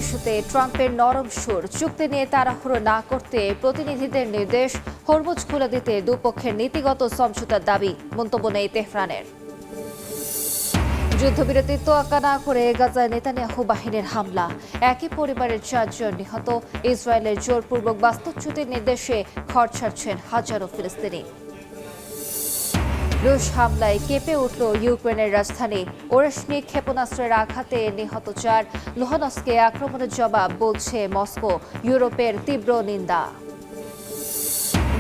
ইস্যুতে ট্রাম্পের নরম সুর, চুক্তি নিয়ে তাড়াহুড়ো না করতে প্রতিনিধিদের নির্দেশ, হরমুজ খুলে দিতে দুপক্ষের নীতিগত সমঝোতার দাবি, মন্তব্য নেই তেহরানের। যুদ্ধবিরতির তোয়াক্কা না করে গাজায় নেতানিয়াহু বাহিনীর হামলা, একই পরিবারের 4 জন নিহত। ইসরায়েলের জোরপূর্বক বাস্তুচ্যুতির নির্দেশে ঘর ছাড়ছেন হাজারো ফিলিস্তিনি। রুশ হামলায় কেঁপে উঠল ইউক্রেনের রাজধানী। ওরেশনি ক্ষেপণাস্ত্রের আঘাতে নিহত 4। লুহানস্কে আক্রমণের জবাব, বলছে মস্কো। ইউরোপের তীব্র নিন্দা।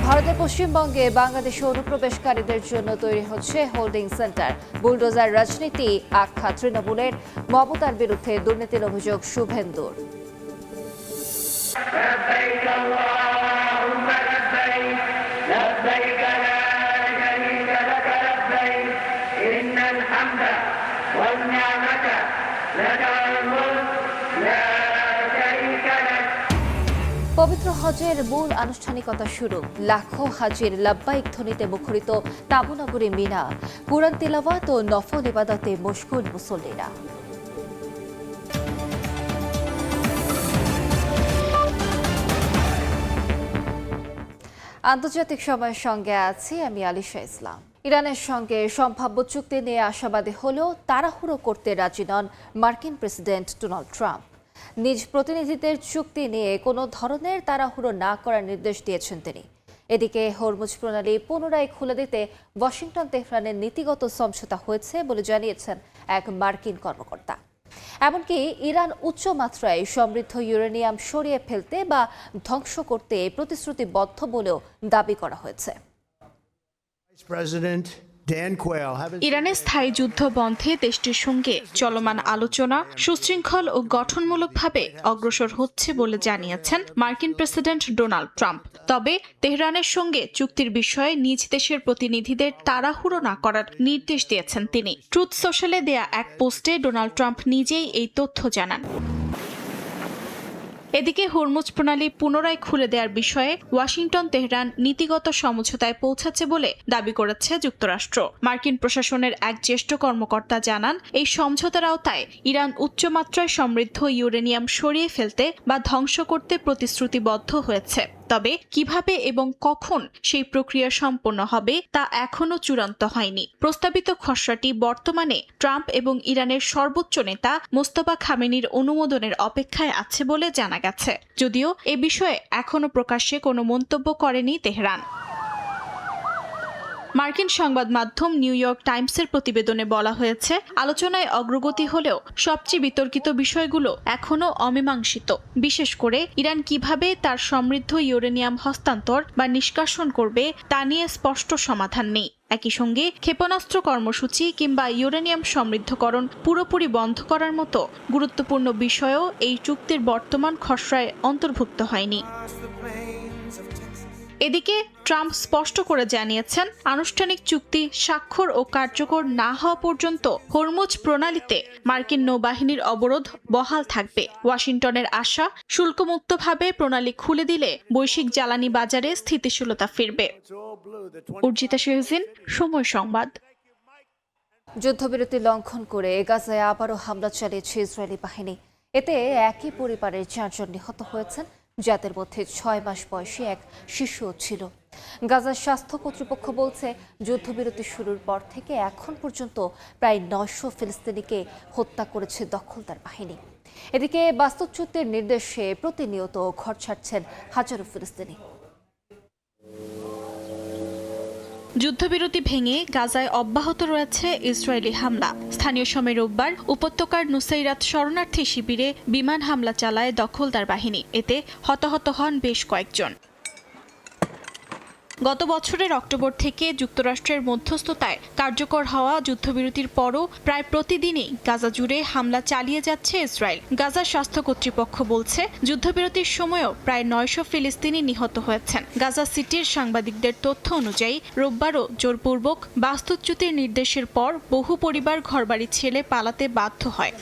ভারতের পশ্চিমবঙ্গে বাংলাদেশি অনুপ্রবেশকারীদের জন্য তৈরি হচ্ছে হোল্ডিং সেন্টার। বুলডোজার রাজনীতি আখ্যা তৃণমূলের। মমতার বিরুদ্ধে দুর্নীতির অভিযোগ শুভেন্দুর। পবিত্র হজের মূল আনুষ্ঠানিকতা শুরু। লাখো হাজির লাব্বাইক ধ্বনিতে মুখরিত তাবুনগরী মিনা। কুরআন তিলাওয়াত ও নফল ইবাদতে মশগুল মুসল্লিরা। আন্তর্জাতিক সময়ের সঙ্গে আছি আমি আলিশা ইসলাম। ইরানের সঙ্গে সম্ভাব্য চুক্তি নিয়ে আশাবাদী হলেও তাড়াহুড়ো করতে রাজি নন মার্কিন প্রেসিডেন্ট ডোনাল্ড ট্রাম্প। নিজ প্রতিনিধিদের চুক্তি নিয়ে কোনো ধরনের তাড়াহুড়ো না করার নির্দেশ দিয়েছেন তিনি। এদিকে হরমুজ প্রণালী পুনরায় খুলে দিতে ওয়াশিংটন তেহরানের নীতিগত সমঝোতা হয়েছে বলে জানিয়েছেন এক মার্কিন কর্মকর্তা। এমনকি ইরান উচ্চমাত্রায় সমৃদ্ধ ইউরেনিয়াম সরিয়ে ফেলতে বা ধ্বংস করতে প্রতিশ্রুতিবদ্ধ বলেও দাবি করা হয়েছে। ইরানের স্থায়ী যুদ্ধ বন্ধে দেশটির সঙ্গে চলমান আলোচনা সুশৃঙ্খল ও গঠনমূলকভাবে অগ্রসর হচ্ছে বলে জানিয়েছেন মার্কিন প্রেসিডেন্ট ডোনাল্ড ট্রাম্প। তবে তেহরানের সঙ্গে চুক্তির বিষয়ে নিজ দেশের প্রতিনিধিদের তাড়াহুড়ো না করার নির্দেশ দিয়েছেন তিনি। ট্রুথ সোশ্যালে দেয়া এক পোস্টে ডোনাল্ড ট্রাম্প নিজেই এই তথ্য জানান। এদিকে হরমুজ প্রণালী পুনরায় খুলে দেওয়ার বিষয়ে ওয়াশিংটন তেহরান নীতিগত সমঝোতায় পৌঁছাচ্ছে বলে দাবি করেছে যুক্তরাষ্ট্র। মার্কিন প্রশাসনের এক জ্যেষ্ঠ কর্মকর্তা জানান, এই সমঝোতার আওতায় ইরান উচ্চমাত্রায় সমৃদ্ধ ইউরেনিয়াম সরিয়ে ফেলতে বা ধ্বংস করতে প্রতিশ্রুতিবদ্ধ হয়েছে। তবে কিভাবে এবং কখন সেই প্রক্রিয়া সম্পন্ন হবে তা এখনো চূড়ান্ত হয়নি। প্রস্তাবিত খসড়াটি বর্তমানে ট্রাম্প এবং ইরানের সর্বোচ্চ নেতা মোস্তফা খামেনির অনুমোদনের অপেক্ষায় আছে বলে জানা গেছে, যদিও এ বিষয়ে এখনো প্রকাশ্যে কোনো মন্তব্য করেনি তেহরান। মার্কিন সংবাদ মাধ্যম নিউ ইয়র্ক টাইমসের প্রতিবেদনে বলা হয়েছে, আলোচনায় অগ্রগতি হলেও সবচেয়ে বিতর্কিত বিষয়গুলো এখনও অমীমাংসিত। বিশেষ করে ইরান কিভাবে তার সমৃদ্ধ ইউরেনিয়াম হস্তান্তর বা নিষ্কাশন করবে তা নিয়ে স্পষ্ট সমাধান নেই। একই সঙ্গে ক্ষেপণাস্ত্র কর্মসূচি কিংবা ইউরেনিয়াম সমৃদ্ধকরণ পুরোপুরি বন্ধ করার মতো গুরুত্বপূর্ণ বিষয়ও এই চুক্তির বর্তমান খসড়ায় অন্তর্ভুক্ত হয়নি। এদিকে ট্রাম্প স্পষ্ট করে জানিয়েছেন, আনুষ্ঠানিক চুক্তি স্বাক্ষর ও কার্যকর না হওয়া পর্যন্ত হরমুজ প্রণালীতে মার্কিন নৌবাহিনীর অবরোধ বহাল থাকবে। ওয়াশিংটনের আশা, শুল্কমুক্তভাবে প্রণালী খুলে দিলে বৈশ্বিক জ্বালানি বাজারে স্থিতিশীলতা ফিরবে। উর্জিতা শেহজিন, সময় সংবাদ। যুদ্ধবিরতি লঙ্ঘন করে গাজায় আবারও হামলা চালিয়েছে ইসরায়েলি বাহিনী। এতে একই পরিবারের 4 জন নিহত হয়েছেন, যাদের মধ্যে 6 মাস বয়সী এক শিশুও ছিল। গাজার স্বাস্থ্য কর্তৃপক্ষ বলছে, যুদ্ধবিরতি শুরুর পর থেকে এখন পর্যন্ত প্রায় 900 ফিলিস্তিনিকে হত্যা করেছে দখলদার বাহিনী। এদিকে বাস্তুচ্যুতির নির্দেশে প্রতিনিয়ত ঘর ছাড়ছেন হাজারো ফিলিস্তিনি। যুদ্ধবিরতি ভেঙে গাজায় অব্যাহত রয়েছে ইসরায়েলি হামলা। স্থানীয় সময় রোববার উপত্যকার নুসাইরাত শরণার্থী শিবিরে বিমান হামলা চালায় দখলদার বাহিনী। এতে হতাহত হন বেশ কয়েকজন। গত বছরের অক্টোবর থেকে যুক্তরাষ্ট্রের মধ্যস্থতায় কার্যকর হওয়া যুদ্ধবিরতির পরও প্রায় প্রতিদিনই গাজা জুড়ে হামলা চালিয়ে যাচ্ছে ইসরায়েল। গাজার স্বাস্থ্য কর্তৃপক্ষ বলছে, যুদ্ধবিরতির সময়ও প্রায় 900 ফিলিস্তিনি নিহত হয়েছেন। গাজা সিটির সাংবাদিকদের তথ্য অনুযায়ী রোববারও জোরপূর্বক বাস্তুচ্যুতির নির্দেশের পর বহু পরিবার ঘরবাড়ি ছেড়ে পালাতে বাধ্য হয়।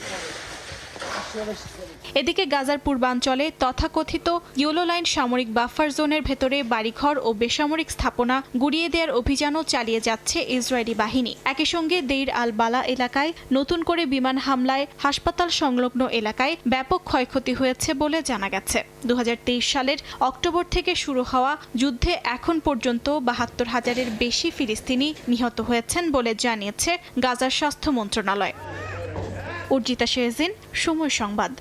এদিকে গাজার পূর্বাঞ্চলে তথাকথিত ইয়েলো লাইন সামরিক বাফার জোনের ভেতরে বাড়িঘর ও বেসামরিক স্থাপনা গুড়িয়ে দেওয়ার অভিযানও চালিয়ে যাচ্ছে ইসরায়েলি বাহিনী। একই সঙ্গে দেইর আল বালা এলাকায় নতুন করে বিমান হামলায় হাসপাতাল সংলগ্ন এলাকায় ব্যাপক ক্ষয়ক্ষতি হয়েছে বলে জানা গেছে। 2023 সালের অক্টোবর থেকে শুরু হওয়া যুদ্ধে এখন পর্যন্ত 72,000-এর বেশি ফিলিস্তিনি নিহত হয়েছেন বলে জানিয়েছে গাজার স্বাস্থ্য মন্ত্রণালয়। অর্জিতা শেহজিন, সময় সংবাদ।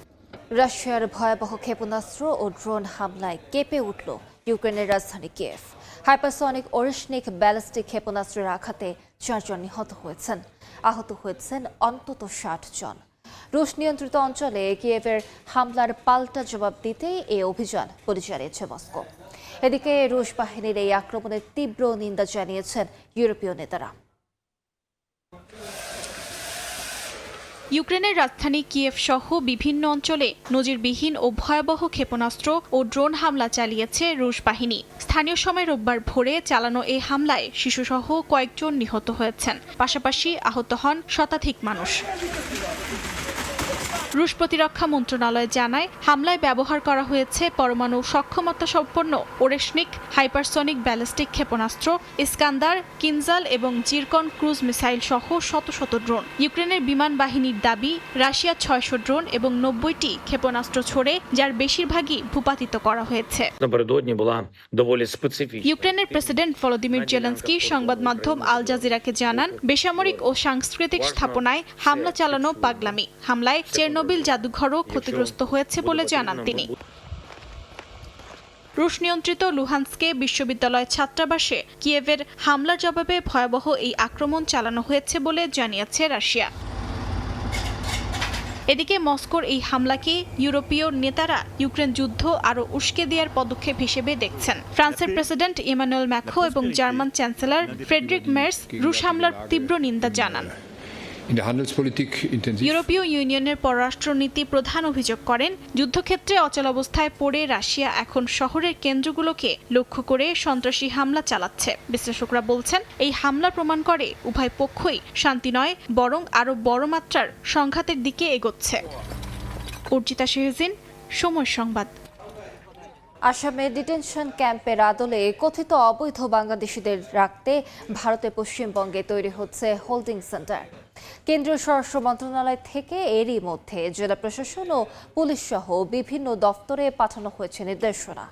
রাশিয়ার ভয়াবহ ক্ষেপণাস্ত্র ও ড্রোন হামলায় কেঁপে উঠল ইউক্রেনের রাজধানী কিয়েভ। হাইপারসনিক ওরেশনিক ব্যালিস্টিক ক্ষেপণাস্ত্রের আঘাতে 4 জন নিহত হয়েছেন। আহত হয়েছেন অন্তত 60 জন। রুশ নিয়ন্ত্রিত অঞ্চলে কিয়েভের হামলার পাল্টা জবাব দিতেই এই অভিযান পরিচালিয়েছে মস্কো। এদিকে রুশ বাহিনীর এই আক্রমণের তীব্র নিন্দা জানিয়েছেন ইউরোপীয় নেতারা। ইউক্রেনের রাজধানী কিয়েভ সহ বিভিন্ন অঞ্চলে নজিরবিহীন ও ভয়াবহ ক্ষেপণাস্ত্র ও ড্রোন হামলা চালিয়েছে রুশ বাহিনী। স্থানীয় সময় রোববার ভোরে চালানো এই হামলায় শিশুসহ কয়েকজন নিহত হয়েছেন। পাশাপাশি আহত হন শতাধিক মানুষ। রুশ প্রতিরক্ষা মন্ত্রণালয় জানায়, হামলায় ব্যবহার করা হয়েছে পরমাণু সক্ষমতা সম্পন্ন ওরেশনিক হাইপারসনিক ব্যালিস্টিক ক্ষেপণাস্ত্র, ইস্কান্দার, কিনজাল এবং জিরকন ক্রুজ মিসাইল সহ শত শত ড্রোন। ইউক্রেনের বিমান বাহিনীর দাবি, রাশিয়া 600 ড্রোন এবং 90টি ক্ষেপণাস্ত্র ছোড়ে, যার বেশিরভাগই ভূপাতিত করা হয়েছে। ইউক্রেনের প্রেসিডেন্ট ভলোদিমির জেলেনস্কি সংবাদ মাধ্যম আল জাজিরাকে জানান, বেসামরিক ও সাংস্কৃতিক স্থাপনায় হামলা চালানো পাগলামি। হামলায় চেরনোবিল জাদুঘরও ক্ষতিগ্রস্ত হয়েছে বলে জানান তিনি। রুশ নিয়ন্ত্রিত লুহান্স্কে বিশ্ববিদ্যালয় ছাত্রাবাসে কিয়েভের হামলার জবাবে ভয়াবহ এই আক্রমণ চালানো হয়েছে বলে জানিয়েছে রাশিয়া। এদিকে মস্কোর এই হামলাকে ইউরোপীয় নেতারা ইউক্রেন যুদ্ধ আরও উস্কে দেওয়ার পদক্ষেপ হিসেবে দেখছেন। ফ্রান্সের প্রেসিডেন্ট ইমানুয়েল ম্যাক্রো এবং জার্মান চ্যান্সেলর ফ্রেডরিক মের্স রুশ হামলার তীব্র নিন্দা জানান। ইউরোপীয় ইউনিয়নের পররাষ্ট্রনীতি প্রধান অভিযোগ করেন, যুদ্ধক্ষেত্রে অচলাবস্থায় পড়ে রাশিয়া এখন শহরের কেন্দ্রগুলোকে লক্ষ্য করে সন্ত্রাসী হামলা চালাচ্ছে। বিশ্লেষকরা বলছেন, এই হামলা প্রমাণ করে উভয় পক্ষই শান্তি নয়, বরং আরও বড় মাত্রার সংঘাতের দিকে এগোচ্ছে। অর্জিতা শেহজিন, সময় সংবাদ। আসামে ডিটেনশন ক্যাম্পের আদলে কথিত অবৈধ বাংলাদেশিদের রাখতে ভারতের পশ্চিমবঙ্গে তৈরি হচ্ছে হোল্ডিং সেন্টার। কেন্দ্রীয় স্বরাষ্ট্র মন্ত্রণালয় থেকে এরই মধ্যে জেলা প্রশাসন ও পুলিশ সহ বিভিন্ন দফতরে পাঠানো হয়েছে নির্দেশনা।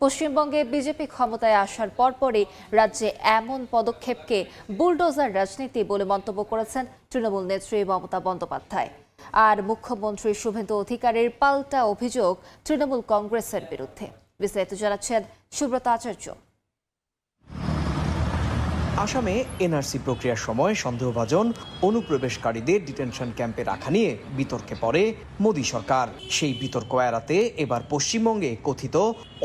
পশ্চিমবঙ্গে বিজেপি ক্ষমতায় আসার পরপরই রাজ্যে এমন পদক্ষেপকে বুলডোজার রাজনীতি বলে মন্তব্য করেছেন তৃণমূল নেত্রী মমতা বন্দ্যোপাধ্যায়। আর মুখ্যমন্ত্রী শুভেন্দু অধিকারীর পাল্টা অভিযোগ তৃণমূল কংগ্রেসের বিরুদ্ধে। বিস্তারিত জানাচ্ছেন সুব্রত আচার্য। আসামে এনআরসি প্রক্রিয়ার সময় সন্দেহভাজন অনুপ্রবেশকারীদের ডিটেনশন ক্যাম্পে রাখা নিয়ে বিতর্কে পড়ে মোদী সরকার। সেই বিতর্ক এড়াতে এবার পশ্চিমবঙ্গে কথিত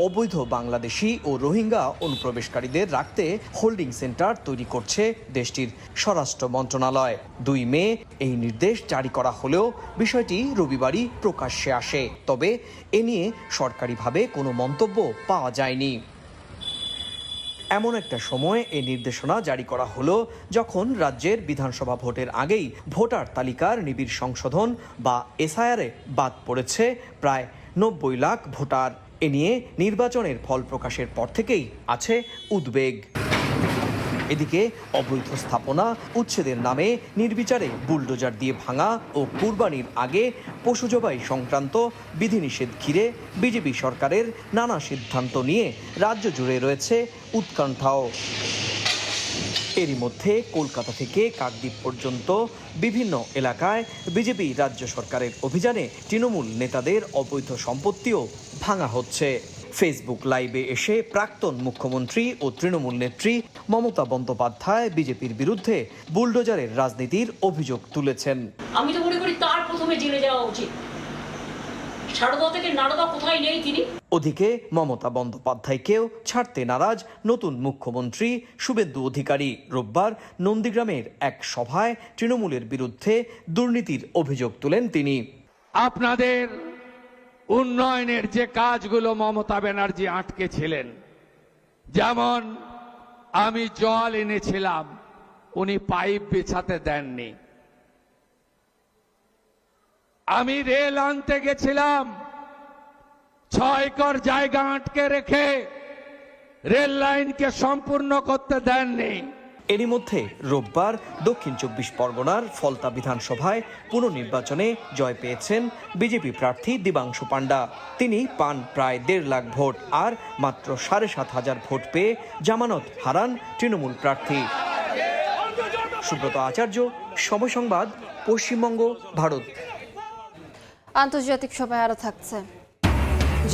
অবৈধ বাংলাদেশি ও রোহিঙ্গা অনুপ্রবেশকারীদের রাখতে হোল্ডিং সেন্টার তৈরি করছে দেশটির স্বরাষ্ট্র মন্ত্রণালয়। 2 মে এই নির্দেশ জারি করা হলেও বিষয়টি রবিবারই প্রকাশ্যে আসে। তবে এ নিয়ে সরকারিভাবে কোনো মন্তব্য পাওয়া যায়নি। এমন একটা সময় এই নির্দেশনা জারি করা হলো যখন রাজ্যের বিধানসভা ভোটের আগেই ভোটার তালিকার নিবিড় সংশোধন বা এসআইআরে বাদ পড়েছে প্রায় 90 লাখ ভোটার। এ নিয়ে নির্বাচনের ফল প্রকাশের পর থেকেই আছে উদ্বেগ। এদিকে অবৈধ স্থাপনা উচ্ছেদের নামে নির্বিচারে বুলডোজার দিয়ে ভাঙা ও কুরবানির আগে পশু জবাই সংক্রান্ত বিধিনিষেধ ঘিরে বিজেপি সরকারের নানা সিদ্ধান্ত নিয়ে রাজ্য জুড়ে রয়েছে উৎকণ্ঠাও। এরই মধ্যে কলকাতা থেকে কাকদ্বীপ পর্যন্ত বিভিন্ন এলাকায় বিজেপি রাজ্য সরকারের অভিযানে তৃণমূল নেতাদের অবৈধ সম্পত্তিও ভাঙা হচ্ছে। ফেসবুক লাইভে এসে প্রাক্তন মুখ্যমন্ত্রী ও তৃণমূল নেত্রী মমতা বন্দ্যোপাধ্যায় বিজেপির বিরুদ্ধে বুলডোজারের রাজনীতির অভিযোগ তুলেছেন। আমি তো মনে করি তার প্রথমে জেলে যাওয়া উচিত। সারদা থেকে নারদা কোথায় নেই তিনি। ওদিকে মমতা বন্দ্যোপাধ্যায়কেও ছাড়তে নারাজ নতুন মুখ্যমন্ত্রী শুভেন্দু অধিকারী। রোববার নন্দীগ্রামের এক সভায় তৃণমূলের বিরুদ্ধে দুর্নীতির অভিযোগ তুলেন তিনি। আপনাদের উন্নয়নের যে কাজগুলো মমতা ব্যানার্জি আটকে ছিলেন, যেমন আমি জল এনেছিলাম, উনি পাইপ বিছাতে দেননি। আমি রেল আনতে গেছিলাম, 6 একর জায়গা আটকে রেখে রেল লাইনকে সম্পূর্ণ করতে দেননি। এরই মধ্যে রোববার দক্ষিণ 24 পরগনার ফলতা বিধানসভায় পুনর্নির্বাচনে জয় পেয়েছেন বিজেপি প্রার্থী দিবাংশু পাণ্ডা। তিনি পান প্রায় 1.5 লাখ ভোট, আর মাত্র 7,500 ভোট পেয়ে জামানত হারান তৃণমূল প্রার্থী। সুব্রত আচার্য, সময় সংবাদ, পশ্চিমবঙ্গ, ভারত। আন্তর্জাতিক সময় আরও থাকছে।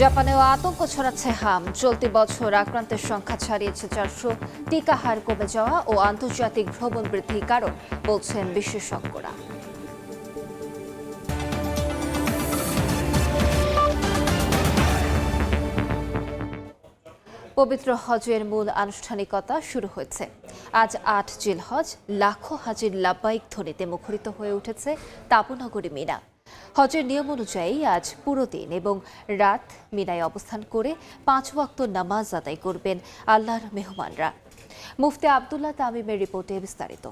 জাপানেও আতঙ্ক ছড়াচ্ছে হাম। চলতি বছর আক্রান্তের সংখ্যা ছাড়িয়েছে 400। টিকা হার কমে যাওয়া ও আন্তর্জাতিক ভ্রমণ বৃদ্ধির কারণ বলছেন বিশেষজ্ঞরা। পবিত্র হজের মূল আনুষ্ঠানিকতা শুরু হয়েছে। আজ 8 জিলহজ। লাখো হাজির লাব্বাইক ধ্বনিতে মুখরিত হয়ে উঠেছে তাবুনগরী মিনা। হজের নিয়ম অনুযায়ী আজ পুরো দিন এবং রাত মিনায় অবস্থান করে 5 ওয়াক্ত নামাজ আদায় করবেন আল্লাহর মেহমানরা। মুফতি আব্দুল্লাহ তামিমের রিপোর্টে বিস্তারিত।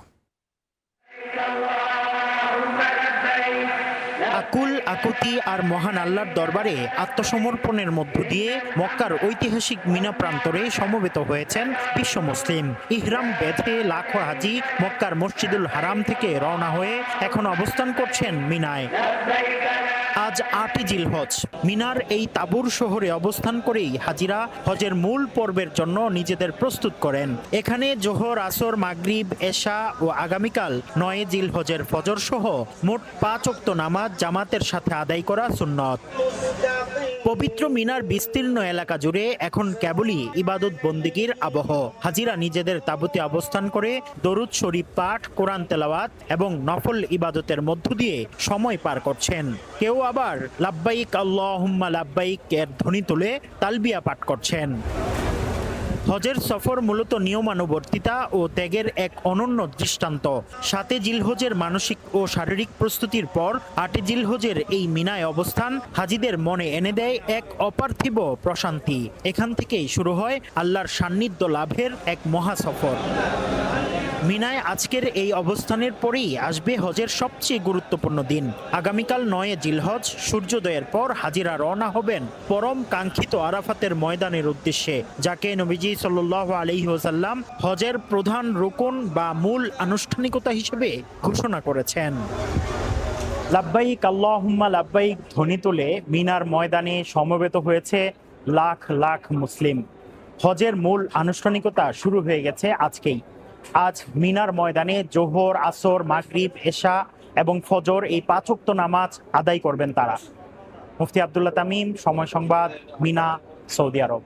আকুল আকুতি আর মহান আল্লাহর দরবারে আত্মসমর্পণের মধ্য দিয়ে মক্কার ঐতিহাসিক মিনা প্রান্তরে সমবেত হয়েছেন বিশ্ব মুসলিম। ইহরাম বেঁধে লাখো হাজি মক্কার মসজিদুল হারাম থেকে রওনা হয়ে এখন অবস্থান করছেন মিনায়। আজ 8 জিলহজ। মিনার এই তাবুর শহরে অবস্থান করেই হাজিরা হজের মূল পর্বের জন্য নিজেদের প্রস্তুত করেন। এখানে জোহর, আসর, মাগরিব, এশা ও আগামীকাল 9 জিলহজের ফজর সহ মোট 5 ওয়াক্ত নামাজ জামাতের সাথে আদায় করা সুন্নত। পবিত্র মিনার বিস্তীর্ণ এলাকা জুড়ে এখন কেবলই ইবাদত বন্দিগির আবহ। হাজিরা নিজেদের তাঁবুতে অবস্থান করে দরুদ শরীফ পাঠ, কোরআন তেলাওয়াত এবং নফল ইবাদতের মধ্য দিয়ে সময় পার করছেন। কেউ আবার লাব্বাইক আল্লাহুম্মা লাব্বাইক এর ধ্বনি তুলে তালবিয়া পাঠ করছেন। হজের সফর মূলত নিয়মানুবর্তিতা ও ত্যাগের এক অনন্য দৃষ্টান্ত। 7 জিলহজের মানসিক ও শারীরিক প্রস্তুতির পর 8 জিলহজের এই মিনায় অবস্থান হাজিদের মনে এনে দেয় এক অপার্থিব প্রশান্তি। এখান থেকেই শুরু হয় আল্লাহর সান্নিধ্য লাভের এক মহাসফর। মিনায় আজকের এই অবস্থানের পরেই আসবে হজের সবচেয়ে গুরুত্বপূর্ণ দিন। আগামীকাল 9 জিলহজ সূর্যোদয়ের পর হাজিরা রওনা হবেন পরম কাঙ্ক্ষিত আরাফাতের ময়দানের উদ্দেশ্যে, যাকে নবীজি সাল্লাল্লাহু আলাইহি ওয়াসাল্লাম হজের প্রধান রুকন বা মূল আনুষ্ঠানিকতা হিসেবে ঘোষণা করেছেন। লাব্বাইক আল্লাহুম্মা লাব্বাইক ধ্বনি তুলে মিনার ময়দানে সমবেত হয়েছে লাখ লাখ মুসলিম। হজের মূল আনুষ্ঠানিকতা শুরু হয়ে গেছে আজকেই। আজ মিনার ময়দানে জোহর, আসর, মাগরিব, এশা এবং ফজর এই 5 ওয়াক্ত নামাজ আদায় করবেন তারা। মুফতি আব্দুল্লাহ তামিম, সময় সংবাদ, মিনা, সৌদি আরব।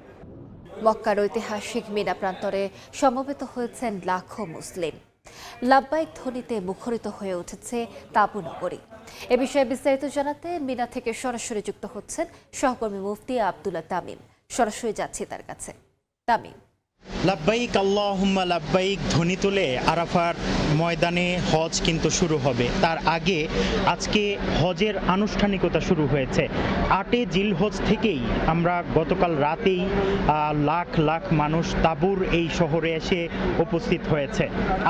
মক্কার ঐতিহাসিক মিনা প্রান্তরে সমবেত হয়েছেন লাখো মুসলিম। লাব্বাইক ধ্বনিতে মুখরিত হয়ে উঠেছে তাবুনগরী। এ বিষয়ে বিস্তারিত জানাতে মিনা থেকে সরাসরি যুক্ত হচ্ছেন সহকর্মী মুফতি আব্দুল্লাহ তামিম। সরাসরি যাচ্ছি তার কাছে। তামিম, লাব্বাইক আল্লাহুম্মা লাব্বাইক ধ্বনি তুলে আরাফার ময়দানে হজ কিন্তু শুরু হবে। তার আগে আজকে হজের আনুষ্ঠানিকতা শুরু হয়েছে। 8 জিলহজ থেকেই আমরা গতকাল রাতেই লাখ লাখ মানুষ তাবুর এই শহরে এসে উপস্থিত হয়েছে।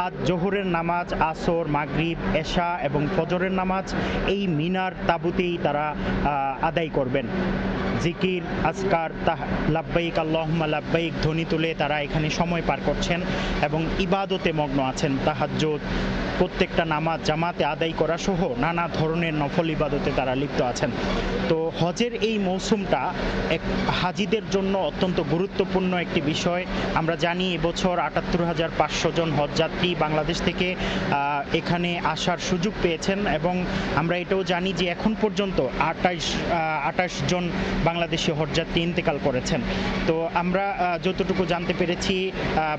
আজ জোহরের নামাজ, আসর, মাগরিব, এশা এবং ফজরের নামাজ এই মিনার তাবুতেই তারা আদায় করবেন। জিকির, আজকার, লাব্বাইক আল্লাহুম্মা লাব্বাইক ধ্বনি তুলে তারা এখানে সময় পার করছেন এবং ইবাদতে মগ্ন আছেন। তাহাজ্জুদ, প্রত্যেকটা নামাজ জামাতে আদায় করা সহ নানা ধরনের নফল ইবাদতে তারা লিপ্ত আছেন। তো হজের এই মৌসুমটা এক হাজিদের জন্য অত্যন্ত গুরুত্বপূর্ণ একটি বিষয়। আমরা জানি এবছর ৭৮,৫০০ জন হজযাত্রী বাংলাদেশ থেকে এখানে আসার সুযোগ পেয়েছেন এবং আমরা এটাও জানি যে এখন পর্যন্ত ২৮ জন বাংলাদেশি হজযাত্রী ইন্তেকাল করেছেন। তো আমরা যতটুকু জানতে পেরেছি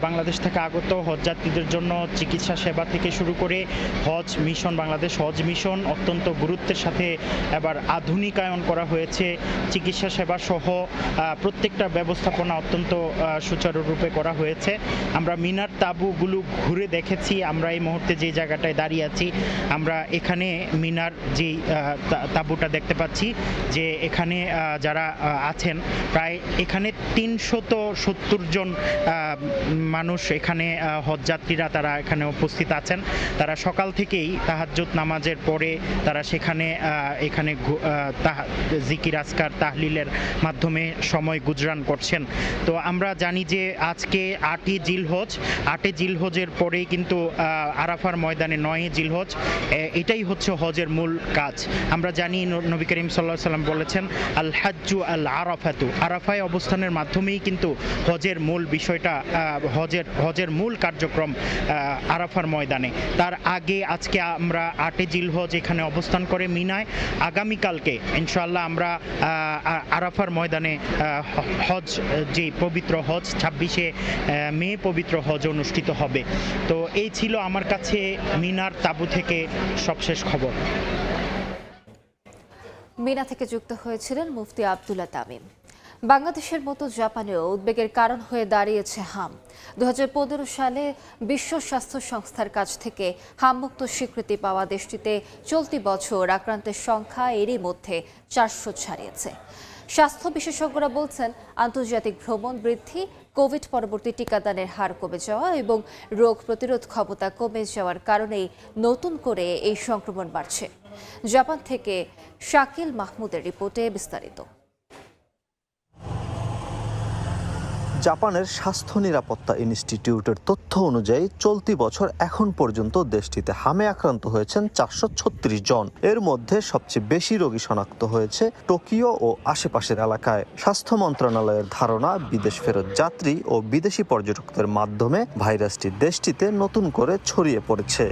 বাংলাদেশ থেকে আগত হজযাত্রীদের জন্য চিকিৎসা সেবা থেকে শুরু করে হজ মিশন, বাংলাদেশ হজ মিশন অত্যন্ত গুরুত্বের সাথে এবার আধুনিকায়ন করা হয়েছে। চিকিৎসা সেবা সহ প্রত্যেকটা ব্যবস্থাপনা অত্যন্ত সুচারুরূপে করা হয়েছে। আমরা মিনার তাঁবুগুলো ঘুরে দেখেছি। আমরা এই মুহূর্তে যে জায়গাটায় দাঁড়িয়ে আছি, আমরা এখানে মিনার যে তাঁবুটা দেখতে পাচ্ছি যে এখানে যারা যারা আছেন প্রায় এখানে 370 জন মানুষ এখানে হজযাত্রীরা তারা এখানে উপস্থিত আছেন। তারা সকাল থেকেই তাহাজ্জুদ নামাজের পরে তারা এখানে জিকির আজকার তাহলিলের মাধ্যমে সময় গুজরান করছেন। তো আমরা জানি যে আজকে 8ই জিলহজের পরেই কিন্তু আরাফার ময়দানে 9ই জিলহজ, এটাই হচ্ছে হজের মূল কাজ। আমরা জানি নবী করিম সাল্লাল্লাহু আলাইহি ওয়াসাল্লাম বলেছেন আল হাজ্জু আল আরাফাতু, আরাফায় অবস্থানের মাধ্যমেই কিন্তু হজের মূল বিষয়টা, হজের মূল কার্যক্রম আরাফার ময়দানে। তার আগে আজকে আমরা 8ই জিলহজ এখানে অবস্থান করে মিনায়, আগামীকালকে ইনশাআল্লাহ আমরা আরাফার ময়দানে হজ, যে পবিত্র হজ 26শে মে পবিত্র হজ অনুষ্ঠিত হবে। তো এই ছিল আমার কাছে মিনার তাঁবু থেকে সবশেষ খবর। মিনা থেকে যুক্ত হয়েছিলেন মুফতি আব্দুল্লাহ তামিম। বাংলাদেশের মতো জাপানেও উদ্বেগের কারণ হয়ে দাঁড়িয়েছে হাম। 2015 সালে বিশ্ব স্বাস্থ্য সংস্থার কাছ থেকে হামমুক্ত স্বীকৃতি পাওয়া দেশটিতে চলতি বছর আক্রান্তের সংখ্যা এরই মধ্যে 400 ছাড়িয়েছে। স্বাস্থ্য বিশেষজ্ঞরা বলছেন, আন্তর্জাতিক ভ্রমণ বৃদ্ধি, কোভিড পরবর্তী টিকাদানের হার কমে যাওয়া এবং রোগ প্রতিরোধ ক্ষমতা কমে যাওয়ার কারণেই নতুন করে এই সংক্রমণ বাড়ছে। জাপান থেকে শাকিল মাহমুদের রিপোর্টে বিস্তারিত। জাপানের স্বাস্থ্য নিরাপত্তা ইনস্টিটিউটের তথ্য অনুযায়ী চলতি বছর এখন পর্যন্ত দেশটিতে হামে আক্রান্ত হয়েছেন 436 জন। এর মধ্যে সবচেয়ে বেশি রোগী শনাক্ত হয়েছে টোকিও ও আশেপাশের এলাকায়। স্বাস্থ্য মন্ত্রণালয়ের ধারণা, বিদেশ ফেরত যাত্রী ও বিদেশি পর্যটকদের মাধ্যমে ভাইরাসটি দেশটিতে নতুন করে ছড়িয়ে পড়েছে।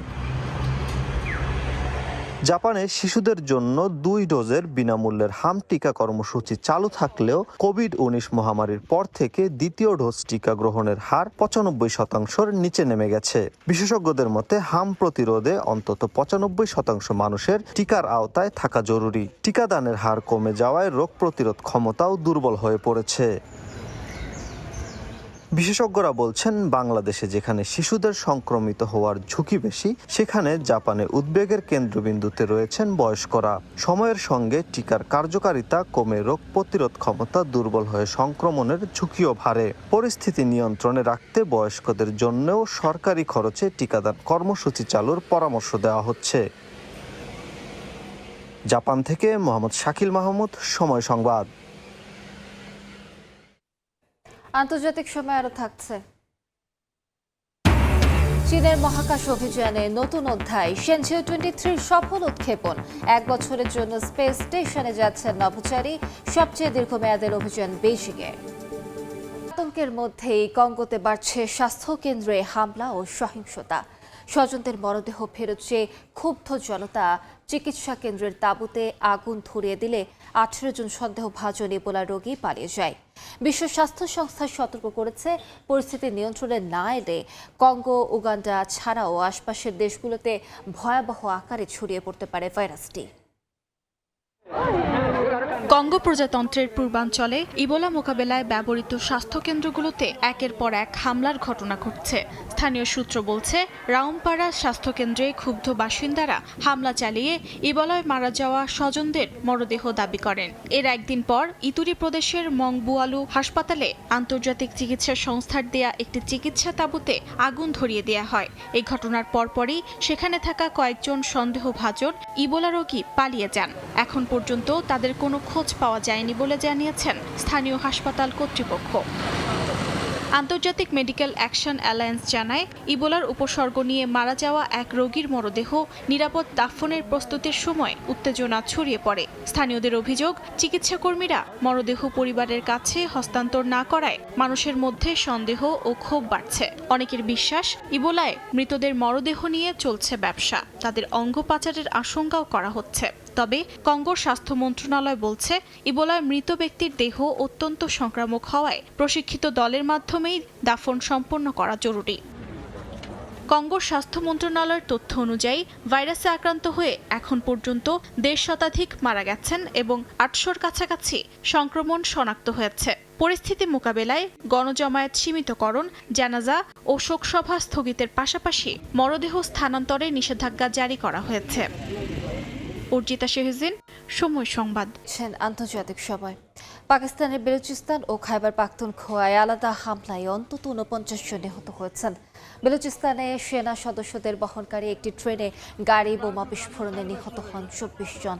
জাপানে শিশুদের জন্য 2 ডোজের বিনামূল্যের হাম টিকা কর্মসূচি চালু থাকলেও কোভিড-19 মহামারীর পর থেকে দ্বিতীয় ডোজ টিকা গ্রহণের হার 95%-র নিচে নেমে গেছে। বিশেষজ্ঞদের মতে হাম প্রতিরোধে অন্তত 95% মানুষের টিকার আওতায় থাকা জরুরি। টিকাদানের হার কমে যাওয়ায় রোগ প্রতিরোধ ক্ষমতাও দুর্বল হয়ে পড়েছে। বিশেষজ্ঞরা বলছেন, বাংলাদেশে যেখানে শিশুদের সংক্রমিত হওয়ার ঝুঁকি বেশি, সেখানে জাপানে উদ্বেগের কেন্দ্রবিন্দুতে রয়েছেন বয়স্করা। সময়ের সঙ্গে টিকার কার্যকারিতা কমে রোগ প্রতিরোধ ক্ষমতা দুর্বল হয়ে সংক্রমণের ঝুঁকিও বাড়ে। পরিস্থিতি নিয়ন্ত্রণে রাখতে বয়স্কদের জন্যও সরকারি খরচে টিকাদান কর্মসূচি চালুর পরামর্শ দেওয়া হচ্ছে। জাপান থেকে মোহাম্মদ শাকিল মাহমুদ, সময় সংবাদ। আন্তর্জাতিক সময় আরো থাকছে। চীনের মহাকাশ অভিযানে নতুন অধ্যায়, শেনঝিউ 23 সফল উৎক্ষেপণ। 1 বছরের জন্য স্পেস স্টেশনে যাচ্ছেন নভোচারী, সবচেয়ে দীর্ঘমেয়াদের অভিযান বেইজিংয়ে। আতঙ্কের মধ্যেই কঙ্গোতে বাড়ছে স্বাস্থ্য কেন্দ্রে হামলা ও সহিংসতা। স্বজনদের মরদেহ ফেরত চেয়ে ক্ষুব্ধ জনতা চিকিৎসা কেন্দ্রের তাঁবুতে আগুন ধরিয়ে দিলে 18 জন সন্দেহভাজন ইবোলা রোগী পালিয়ে যায়। বিশ্ব স্বাস্থ্য সংস্থা সতর্ক করেছে, পরিস্থিতি নিয়ন্ত্রণে না এলে কঙ্গো, উগান্ডা ছাড়াও আশপাশের দেশগুলোতে ভয়াবহ আকারে ছড়িয়ে পড়তে পারে ভাইরাসটি। কঙ্গো প্রজাতন্ত্রের পূর্বাঞ্চলে ইবোলা মোকাবেলায় ব্যবহৃত স্বাস্থ্যকেন্দ্রগুলোতে একের পর এক হামলার ঘটনা ঘটছে। স্থানীয় সূত্র বলছে, রাউমপাড়া স্বাস্থ্যকেন্দ্রে ক্ষুব্ধ বাসিন্দারা হামলা চালিয়ে ইবোলায় মারা যাওয়া স্বজনদের মরদেহ দাবি করেন। এর একদিন পর ইতুরি প্রদেশের মংবুয়ালু হাসপাতালে আন্তর্জাতিক চিকিৎসা সংস্থার দেয়া একটি চিকিৎসা তাঁবুতে আগুন ধরিয়ে দেয়া হয়। এই ঘটনার পরপরই সেখানে থাকা কয়েকজন সন্দেহভাজন ইবোলা রোগী পালিয়ে যান। এখন পর্যন্ত তাদের কোনো খোঁজ পাওয়া যায়নি বলে জানিয়েছেন স্থানীয় হাসপাতাল কর্তৃপক্ষ। আন্তর্জাতিক মেডিকেল অ্যাকশন অ্যালায়েন্স জানায়, ইবোলার উপসর্গ নিয়ে মারা যাওয়া এক রোগীর মরদেহ নিরাপদ দাফনের প্রস্তুতির সময় উত্তেজনা ছড়িয়ে পড়ে। স্থানীয়দের অভিযোগ, চিকিৎসাকর্মীরা মরদেহ পরিবারের কাছে হস্তান্তর না করায় মানুষের মধ্যে সন্দেহ ও ক্ষোভ বাড়ছে। অনেকের বিশ্বাস, ইবোলায় মৃতদের মরদেহ নিয়ে চলছে ব্যবসা, তাদের অঙ্গ পাচারের আশঙ্কাও করা হচ্ছে। তবে কঙ্গোর স্বাস্থ্য মন্ত্রণালয় বলছে, ইবোলায় মৃত ব্যক্তির দেহ অত্যন্ত সংক্রামক হওয়ায় প্রশিক্ষিত দলের মাধ্যমেই দাফন সম্পন্ন করা জরুরি। কঙ্গোর স্বাস্থ্য মন্ত্রণালয়ের তথ্য অনুযায়ী ভাইরাসে আক্রান্ত হয়ে এখন পর্যন্ত 1.5 শতাধিক মারা গেছেন এবং 800-র কাছাকাছি সংক্রমণ শনাক্ত হয়েছে। পরিস্থিতি মোকাবেলায় গণজমায়েত সীমিতকরণ, জানাজা ও শোকসভা স্থগিতের পাশাপাশি মরদেহ স্থানান্তরে নিষেধাজ্ঞা জারি করা হয়েছে। অর্জিতা শেহজিন, সময় সংবাদ। আন্তর্জাতিক সময় পাকিস্তানের বেলুচিস্তান ও খাইবার পাখতুনখোয়ায় আলাদা হামলায় অন্তত 49 জন নিহত হয়েছেন। বেলুচিস্তানে সেনা সদস্যদের বহনকারী একটি ট্রেনে গাড়ি বোমা বিস্ফোরণে নিহত হন 24 জন।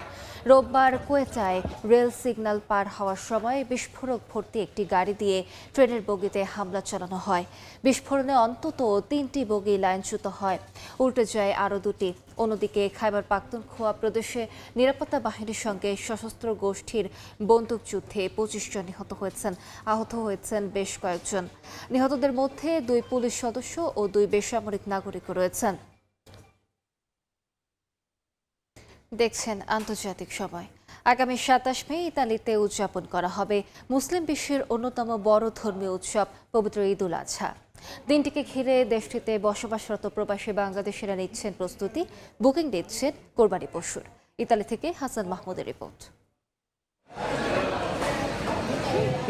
রোববার কোয়েটায় রেল সিগন্যাল পার হওয়ার সময় বিস্ফোরক ভর্তি একটি গাড়ি দিয়ে ট্রেনের বগিতে হামলা চালানো হয়। বিস্ফোরণে অন্তত 3টি বগি লাইনচ্যুত হয়, উল্টে যায় আরও 2টি। অন্যদিকে খাইবার পাখতুনখোয়া প্রদেশে নিরাপত্তা বাহিনীর সঙ্গে সশস্ত্র গোষ্ঠীর বন্দুকযুদ্ধে 25 জন নিহত হয়েছেন, আহত হয়েছেন বেশ কয়েকজন। নিহতদের মধ্যে 2 পুলিশ সদস্য ও 2 বেসামরিক নাগরিকও রয়েছেন। দেখছেন আন্তর্জাতিক সময়। আগামী 27 মে ইতালিতে উদযাপন করা হবে মুসলিম বিশ্বের অন্যতম বড় ধর্মীয় উৎসব পবিত্র ঈদ উল আজহা। দিনটিকে ঘিরে দেশটিতে বসবাসরত প্রবাসী বাংলাদেশিরা নিচ্ছেন প্রস্তুতি, বুকিং দিচ্ছেন কোরবানি পশুর। ইতালি থেকে হাসান মাহমুদের রিপোর্ট।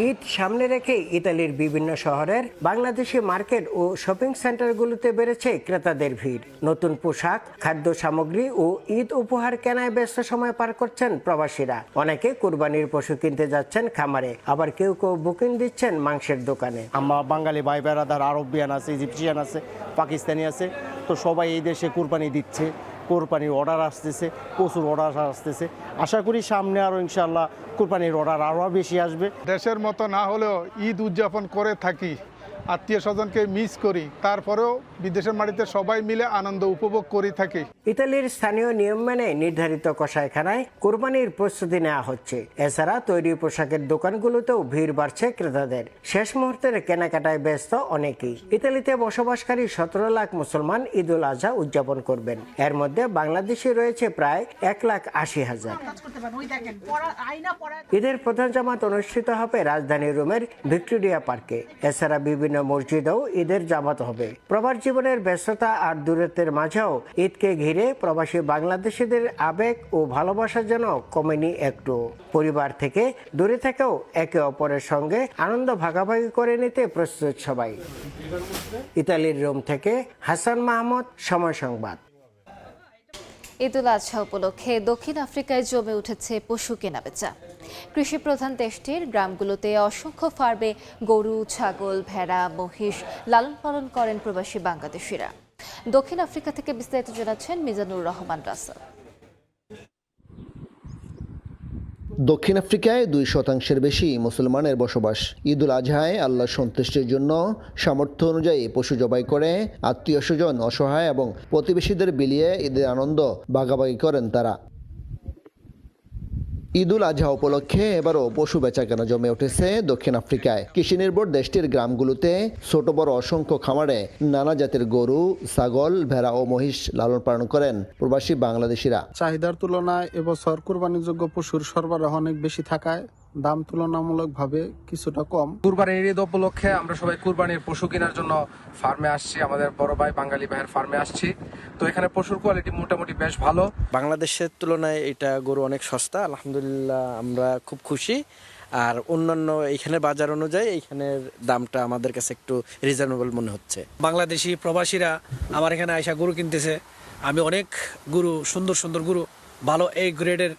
ঈদ সামনে রেখে ইতালির বিভিন্ন শহরের বাংলাদেশি মার্কেট ও শপিং সেন্টারগুলোতে বেড়েছে ক্রেতাদের ভিড়। নতুন পোশাক, খাদ্য সামগ্রী ও ঈদ উপহার কেনায় ব্যস্ত সময় পার করছেন প্রবাসীরা। অনেকে কুরবানির পশু কিনতে যাচ্ছেন খামারে, আবার কেউ কেউ বুকিং দিচ্ছেন মাংসের দোকানে। আমার বাঙালি ভাই বেড়াদার আরবিয়ান আছে, ইজিপশিয়ান আছে, পাকিস্তানি আছে, তো সবাই এই দেশে কুরবানি দিচ্ছে। কোরবানির অর্ডার আসতেছে, প্রচুর অর্ডার আসতেছে। আশা করি সামনে আরও ইনশাআল্লাহ কোরবানির অর্ডার আরও বেশি আসবে। দেশের মতো না হলেও ঈদ উদযাপন করে থাকি, আত্মীয় স্বজনকে মিস করি, তারপরেও বিদেশের মাটিতে সবাই মিলে আনন্দ উপভোগ করে থাকি। ইতালির স্থানীয় নিয়ম মেনে নির্ধারিত কসাইখানায় কোরবানির প্রস্তুতি নেওয়া হচ্ছে। এছাড়া তৈরি পোশাকের দোকানগুলোতেও ভিড় বাড়ছে ক্রেতাদের। শেষ মুহূর্তের কেনাকাটায় ব্যস্ত অনেকেই। ইতালিতে বসবাসকারী 17 লাখ মুসলমান ঈদ উল আজহা উদযাপন করবেন। এর মধ্যে বাংলাদেশি রয়েছে প্রায় 1,80,000। ঈদের প্রধান জামাত অনুষ্ঠিত হবে রাজধানী রোমের ভিক্টোরিয়া পার্কে। এছাড়া বিভিন্ন মসজিদেও ঈদের জামাত হবে। প্রবাস জীবনের ব্যস্ততা আর দূরত্বের মাঝেও ঈদকে ঘিরে প্রবাসী বাংলাদেশিদের আবেগ ও ভালোবাসা যেন কমেনি একটু। পরিবার থেকে দূরে থেকেও একে অপরের সঙ্গে আনন্দ ভাগাভাগি করে নিতে প্রস্তুত সবাই। ইতালির রোম থেকে হাসান মাহমুদ, সময় সংবাদ। ঈদ উল আজহা উপলক্ষে দক্ষিণ আফ্রিকায় জমে উঠেছে পশু কেনাবেচা। কৃষি প্রধান দেশটির গ্রামগুলোতে অসংখ্য ফার্মে গরু, ছাগল, ভেড়া, মহিষ লালন পালন করেন প্রবাসী বাংলাদেশিরা। দক্ষিণ আফ্রিকা থেকে বিস্তারিত জানাচ্ছেন মিজানুর রহমান রাসেল। দক্ষিণ আফ্রিকায় 2% বেশি মুসলমানের বসবাস। ঈদ উল আজহায় আল্লাহর সন্তুষ্টির জন্য সামর্থ্য অনুযায়ী পশু জবাই করে আত্মীয় স্বজন, অসহায় এবং প্রতিবেশীদের বিলিয়ে ঈদের আনন্দ ভাগাভাগি করেন তারা। ঈদ উল আজহা উপলক্ষে এবারও পশু বেচাকেনা জমে উঠেছে দক্ষিণ আফ্রিকায়। কৃষি নির্ভর দেশটির গ্রামগুলোতে ছোট বড় অসংখ্য খামারে নানা জাতের গরু, ছাগল, ভেড়া ও মহিষ লালন পালন করেন প্রবাসী বাংলাদেশিরা। চাহিদার তুলনায় এবছর কুরবানিযোগ্য পশুর সরবরাহ অনেক বেশি থাকায় দাম তুলনামূলকভাবে কিছুটা কম। কুরবানির ঈদ উপলক্ষে আমরা সবাই কুরবানির পশু কেনার জন্য ফার্মে আসছি, আমাদের বড় ভাই বাঙালি ভাইয়ের ফার্মে আসছি। তো এখানে পশুর কোয়ালিটি মোটামুটি বেশ ভালো। বাংলাদেশের তুলনায় এটা গরু অনেক সস্তা, আলহামদুলিল্লাহ আমরা খুব খুশি। আর অন্যান্য এইখানে বাজার অনুযায়ী এইখানের দামটা আমাদের কাছে একটু রিজনেবল মনে হচ্ছে। বাংলাদেশি প্রবাসীরা আমার এখানে আইসা গরু কিনতেছে। আমি অনেক গরু, সুন্দর সুন্দর গরু, ভালো এই গ্রেডের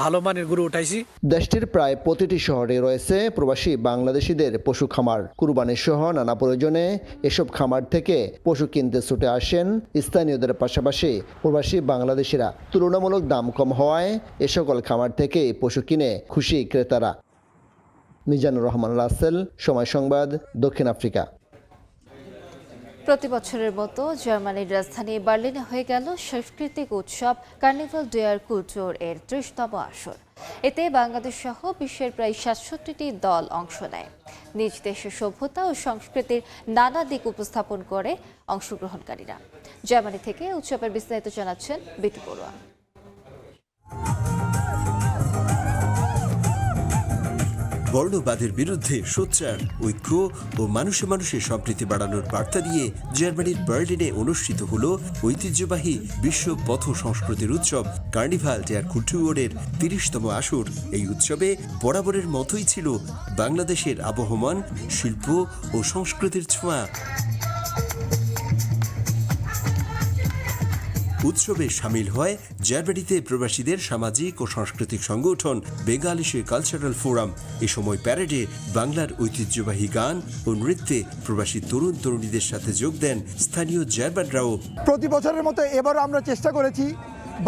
ভালো মানের গরু উঠাইছি। দেশটির প্রায় প্রতিটি শহরে রয়েছে প্রবাসী বাংলাদেশিদের পশু খামার। কুরবানির সহ নানা প্রয়োজনে এসব খামার থেকে পশু কিনতে ছুটে আসেন স্থানীয়দের পাশাপাশি প্রবাসী বাংলাদেশিরা। তুলনামূলক দাম কম হওয়ায় এ সকল খামার থেকে পশু কিনে খুশি ক্রেতারা। মিজানুর রহমান রাসেল, সময় সংবাদ, দক্ষিণ আফ্রিকা। প্রতি বছরের মতো জার্মানির রাজধানী বার্লিনে হয়ে গেল সাংস্কৃতিক উৎসব কার্নিভাল ডেয়ার কুলচুর এর 30তম আসর। এতে বাংলাদেশ সহ বিশ্বের প্রায় 67টি দল অংশ নেয়। নিজ দেশের সভ্যতা ও সংস্কৃতির নানা দিক উপস্থাপন করে অংশগ্রহণকারীরা। জার্মানি থেকে উৎসবের বিস্তারিত জানাচ্ছেন বিটু বড়ুয়া। বর্ণবাদের বিরুদ্ধে সোচ্চার, ঐক্য ও মানুষে মানুষের সম্প্রীতি বাড়ানোর বার্তা দিয়ে জার্মানির বার্লিনে অনুষ্ঠিত হল ঐতিহ্যবাহী বিশ্ব পথ সংস্কৃতির উৎসব কার্নিভাল ডেয়ার কুলচুরের 30তম আসর। এই উৎসবে বরাবরের মতোই ছিল বাংলাদেশের আবহমান শিল্প ও সংস্কৃতির ছোঁয়া। উৎসবে সামিল হয় জার্মানিতে প্রবাসীদের সামাজিক ও সাংস্কৃতিক সংগঠন বেঙ্গালিশ কালচারাল ফোরাম। এ সময় প্যারেডে বাংলার ঐতিহ্যবাহী গান ও নৃত্যে প্রবাসী তরুণ তরুণীদের সাথে যোগ দেন স্থানীয় জার্মানরাও। প্রতি বছরের মতো এবারও আমরা চেষ্টা করেছি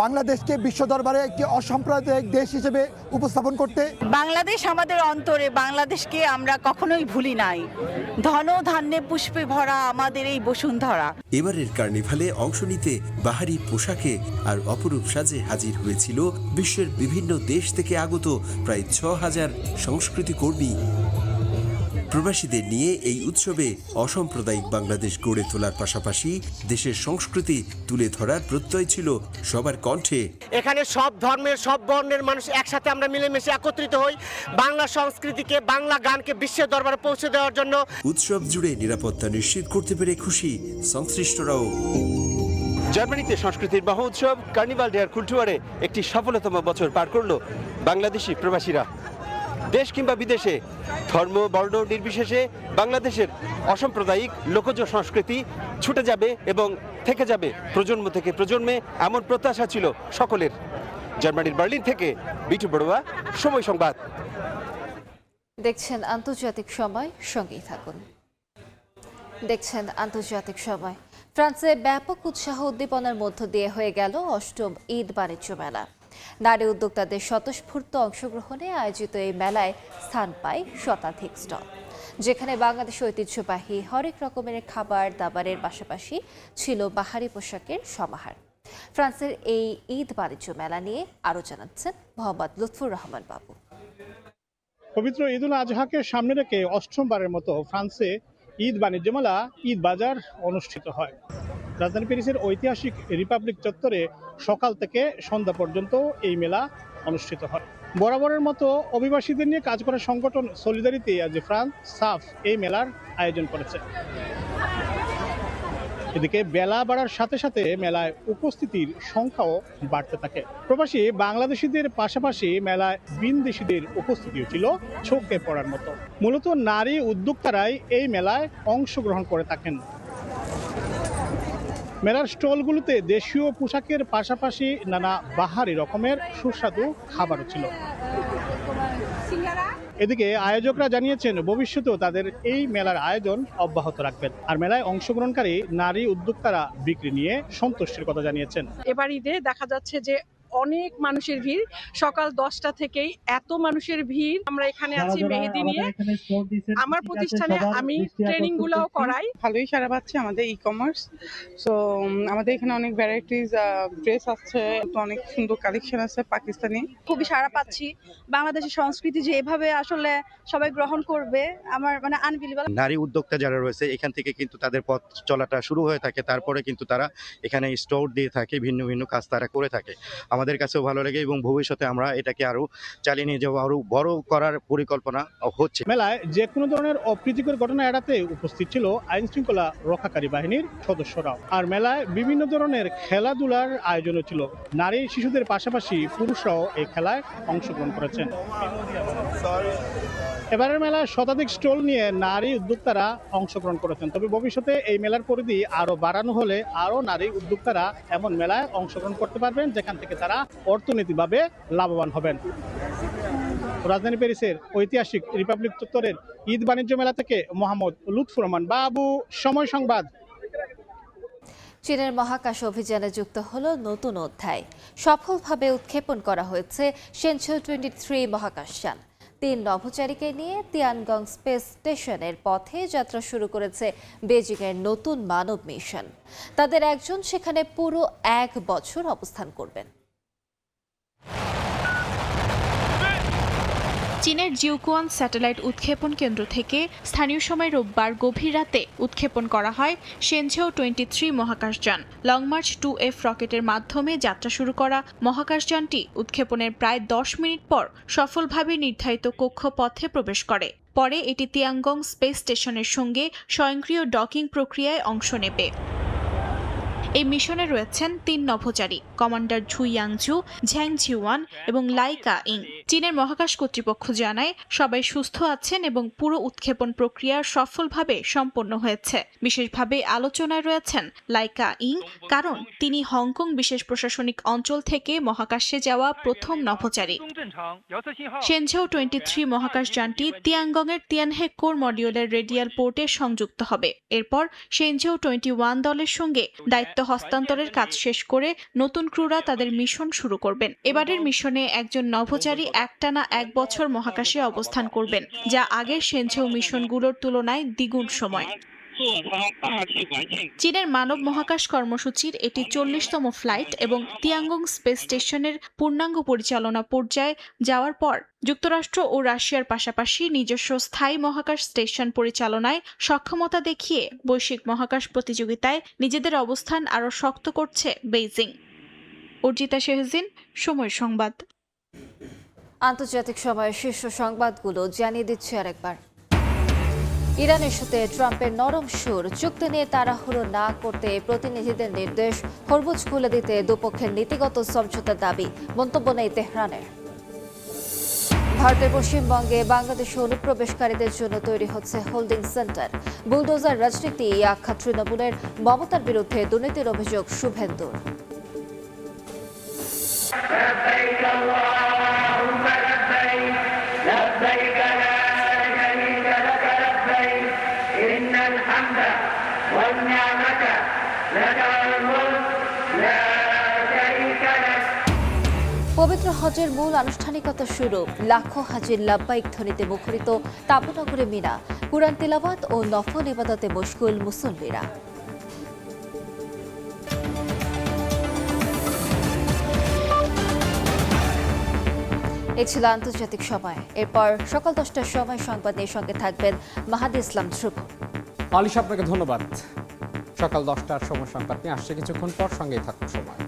বাংলাদেশকে বিশ্ব দরবারে একটি অসাম্প্রদায়িক দেশ হিসেবে উপস্থাপন করতে। বাংলাদেশ আমাদের অন্তরে, বাংলাদেশকে আমরা কখনোই ভুলি নাই। ধন ধান্যে পুষ্পে ভরা আমাদের এই বসুন্ধরা। এবারের কার্নিভালে অংশ নিতে বাহারি পোশাকে আর অপরূপ সাজে হাজির হয়েছিল বিশ্বের বিভিন্ন দেশ থেকে আগত প্রায় ৬,০০০ সংস্কৃতি কর্মী। প্রবাসীদের নিয়ে এই উৎসবে অসাম্প্রদায়িক বাংলাদেশ গড়ে তোলার পাশাপাশি দেশের সংস্কৃতি তুলে ধরার প্রত্যয় ছিল সবার কণ্ঠে। এখানে সব ধর্মের, সব বর্ণের মানুষ একসাথে আমরা মিলেমিশে একত্রিত হই বাংলা সংস্কৃতিকে, বাংলা গানকে বিশ্বের দরবারে পৌঁছে দেওয়ার জন্য। উৎসব জুড়ে নিরাপত্তা নিশ্চিত করতে পেরে খুশি সংশ্লিষ্টরাও। জার্মানিতে সংস্কৃতির মহা উৎসব কার্নিভাল ডেয়ার কুলটুয়ারে একটি সফলতম বছর পার করল বাংলাদেশি প্রবাসীরা। দেশ কিংবা বিদেশে ধর্ম বর্ণ নির্বিশেষে বাংলাদেশের অসাম্প্রদায়িক লোকজ সংস্কৃতি ছুটে যাবে এবং থেকে যাবে প্রজন্ম থেকে প্রজন্মে, এমন প্রত্যাশা ছিল সকলের। জার্মানির বার্লিন থেকে বিটু বড়ুয়া, সময় সংবাদ। দেখছেন আন্তর্জাতিক সময়, সঙ্গেই থাকুন। দেখছেন আন্তর্জাতিক সময়। ফ্রান্সে ব্যাপক উৎসাহ উদ্দীপনার মধ্য দিয়ে হয়ে গেল অষ্টম ঈদ বাণিজ্য মেলা। নারী উদ্যোক্তাদের স্বতঃস্ফূর্ত অংশগ্রহণে আয়োজিত এই মেলায় স্থান পায় শতাধিক স্টল, যেখানে বাংলাদেশ ঐতিহ্যবাহী হরেক রকমের খাবার দাবারের পাশাপাশি ছিল বাহারি পোশাকের সমাহার। ফ্রান্সের এই ঈদ বাণিজ্য মেলা নিয়ে আরও জানাচ্ছেন মোহাম্মদ লুৎফুর রহমান বাবু। পবিত্র ঈদ উল আজহাকে সামনে রেখে অষ্টমবারের মতো ফ্রান্সে ঈদ বাণিজ্য মেলা ঈদ বাজার অনুষ্ঠিত হয়। রাজধানী প্যারিসের ঐতিহাসিক রিপাবলিক চত্বরে সকাল থেকে সন্ধ্যা পর্যন্ত এই মেলা অনুষ্ঠিত হয়। বরাবরের মতো অভিবাসীদের নিয়ে কাজ করা সংগঠন সলিদারিটি আজ ফ্রান্স সাফ এই মেলার আয়োজন করেছে। এদিকে বেলা বাড়ার সাথে সাথে মেলায় উপস্থিতির সংখ্যাও বাড়তে থাকে। প্রবাসী বাংলাদেশিদের পাশাপাশি মেলায় বিনদেশিদের উপস্থিতিও ছিল চোখে পড়ার মতো। মূলত নারী উদ্যোক্তারাই এই মেলায় অংশগ্রহণ করে থাকেন। মেলার স্টলগুলোতে দেশীয় পোশাকের পাশাপাশি নানা বাহারি রকমের সুস্বাদু খাবারও ছিল। এদিকে আয়োজকরা জানিয়েছেন ভবিষ্যতেও তাদের এই মেলার আয়োজন অব্যাহত রাখবেন। আর মেলায় অংশগ্রহণকারী নারী উদ্যোক্তারা বিক্রি নিয়ে সন্তুষ্টির কথা জানিয়েছেন। এবার ঈদে দেখা যাচ্ছে যে অনেক মানুষের ভিড়, সকাল 10টা থেকেই এত মানুষের ভিড়। আমরা এখানে আছি মেহেদি নিয়ে। আমার প্রতিষ্ঠানে আমি ট্রেনিং গুলাও করাই। ভালোই সারা পাচ্ছে আমাদের ই কমার্স। সো আমাদের এখানে অনেক ভ্যারাইটিস ড্রেস আছে, তো অনেক সুন্দর কালেকশন আছে পাকিস্তানি। খুবই সারা পাচ্ছি। বাংলাদেশের সংস্কৃতি যে এভাবে আসলে সবাই গ্রহণ করবে, আমার মানে আনবিলিভেবল। নারী উদ্যোক্তা যারা রয়েছে এখান থেকে কিন্তু তাদের পথ চলাটা শুরু হয়ে থাকে, তারপরে কিন্তু তারা এখানে স্টোর দিয়ে থাকে, ভিন্ন ভিন্ন কাজ তারা করে থাকে। আমাদের কাছেও ভালো লাগে এবং ভবিষ্যতে আমরা এটাকে আরো চালিয়ে নিয়ে যাবো, আরো বড় করার পরিকল্পনা হচ্ছে। মেলায় যে কোনো ধরনের অপ্রীতিকর ঘটনা এড়াতে উপস্থিত ছিল আইন শৃঙ্খলা রক্ষাকারী বাহিনীর সদস্যরাও। আর মেলায় বিভিন্ন ধরনের খেলাধুলার আয়োজনও ছিল। নারী শিশুদের পাশাপাশি পুরুষরাও এই খেলায় অংশগ্রহণ করেছেন। এবারের মেলায় শতাধিক স্টল নিয়ে নারী উদ্যোক্তারা অংশগ্রহণ করেছেন। তবে ভবিষ্যতে এই মেলার পরিধি আরো বাড়ানো হলে আরো নারী উদ্যোক্তারা এমন মেলায় অংশগ্রহণ করতে পারবেন, যেখান থেকে তারা অর্থনৈতিকভাবে লাভবান হবেন। রাজধানী প্যারিসের ঐতিহাসিক রিপাবলিক চত্বরের ঈদ বাণিজ্য মেলা থেকে মোহাম্মদ লুৎফুর রহমান বাবু, সময় সংবাদ। চীনের মহাকাশ অভিযানে যুক্ত হলো নতুন অধ্যায়। সফলভাবে উৎক্ষেপণ করা হয়েছে শেনঝৌ 23 মহাকাশযান। 3 নভোচারীকে নিয়ে তিয়ানগং স্পেস স্টেশনের পথে যাত্রা শুরু করেছে বেজিংয়ের নতুন মানব মিশন। তাদের একজন সেখানে পুরো 1 বছর অবস্থান করবেন। চীনের জিউকুয়ান স্যাটেলাইট উৎক্ষেপণ কেন্দ্র থেকে স্থানীয় সময় রোববার গভীর রাতে উৎক্ষেপণ করা হয় শেনঝৌ 23 মহাকাশযান। লং মার্চ 2F রকেটের মাধ্যমে যাত্রা শুরু করা মহাকাশযানটি উৎক্ষেপণের প্রায় 10 মিনিট পর সফলভাবে নির্ধারিত কক্ষপথে প্রবেশ করে। পরে এটি তিয়ানগং স্পেস স্টেশনের সঙ্গে স্বয়ংক্রিয় ডকিং প্রক্রিয়ায় অংশ নেবে। এই মিশনে রয়েছেন 3 নভোচারী, কমান্ডার ঝু ইয়াংঝু, ঝ্যাং জিওয়ান এবং লাইকা ইং। চীনের মহাকাশ কর্তৃপক্ষ জানায় সবাই সুস্থ আছেন এবং পুরো উৎক্ষেপণ প্রক্রিয়া সফলভাবে সম্পন্ন হয়েছে। বিশেষভাবে আলোচনায় রয়েছেন লাইকা ইং, কারণ তিনি হংকং বিশেষ প্রশাসনিক অঞ্চল থেকে মহাকাশে যাওয়া প্রথম নভোচারী। শেনঝাও 23 মহাকাশযানটি তিয়াঙ্গং এর তিয়ানহে কোর মডিউলের রেডিয়াল পোর্টে সংযুক্ত হবে। এরপর শেনঝাও 21 দলের সঙ্গে দায়িত্ব হস্তান্তরের কাজ শেষ করে নতুন ক্রুরা তাদের মিশন শুরু করবেন। এবারের মিশনে একজন নভোচারী একটানা 1 বছর মহাকাশে অবস্থান করবেন, যা আগের শেনঝাও মিশনগুলোর তুলনায় দ্বিগুণ সময়। চীনের মানব মহাকাশ কর্মসূচির এটি 40তম ফ্লাইট এবং তিয়াঙ্গং স্পেস স্টেশনের পূর্ণাঙ্গ পরিচালনা পর্যায়ে যাওয়ার পর যুক্তরাষ্ট্র ও রাশিয়ার পাশাপাশি নিজস্ব স্থায়ী মহাকাশ স্টেশন পরিচালনায় সক্ষমতা দেখিয়ে বৈশ্বিক মহাকাশ প্রতিযোগিতায় নিজেদের অবস্থান আরও শক্ত করছে বেইজিং। অর্জিতা শেহজিন, সময় সংবাদ। আন্তর্জাতিক সময়ের শীর্ষ সংবাদগুলো জানিয়ে দিচ্ছে আরেকবার। ইরান ইস্যুতে ট্রাম্পের নরম সুর, চুক্তি নিয়ে তাড়াহুড়ো না করতে প্রতিনিধিদের নির্দেশ, হরমুজ খুলে দিতে দুপক্ষের নীতিগত সমঝোতার দাবি, মন্তব্য নেই তেহরানের। ভারতের পশ্চিমবঙ্গে বাংলাদেশে অনুপ্রবেশকারীদের জন্য তৈরি হচ্ছে হোল্ডিং সেন্টার। বুলডোজার রাজনীতি আখ্যা তৃণমূলের, মমতার বিরুদ্ধে দুর্নীতির অভিযোগ শুভেন্দুর। পবিত্র হজের মূল আনুষ্ঠানিকতা শুরু, লাখো হাজির লাব্বাইক ধ্বনিতে মুখরিত তাবুনগরে মিনা, কুরআন তিলাওয়াত ও নফল ইবাদতে মশগুল মুসল্লিরা। এই ছিল আন্তর্জাতিক সময়। এরপর সকাল 10টার সময় সংবাদ নিয়ে সঙ্গে থাকবেন মাহাদি ইসলাম ধ্রুব। আলিশা, আপনাকে ধন্যবাদ। সকাল 10টার সময় সংবাদ নিয়ে আসছে কিছুক্ষণ পর, সঙ্গেই থাকুন সময়।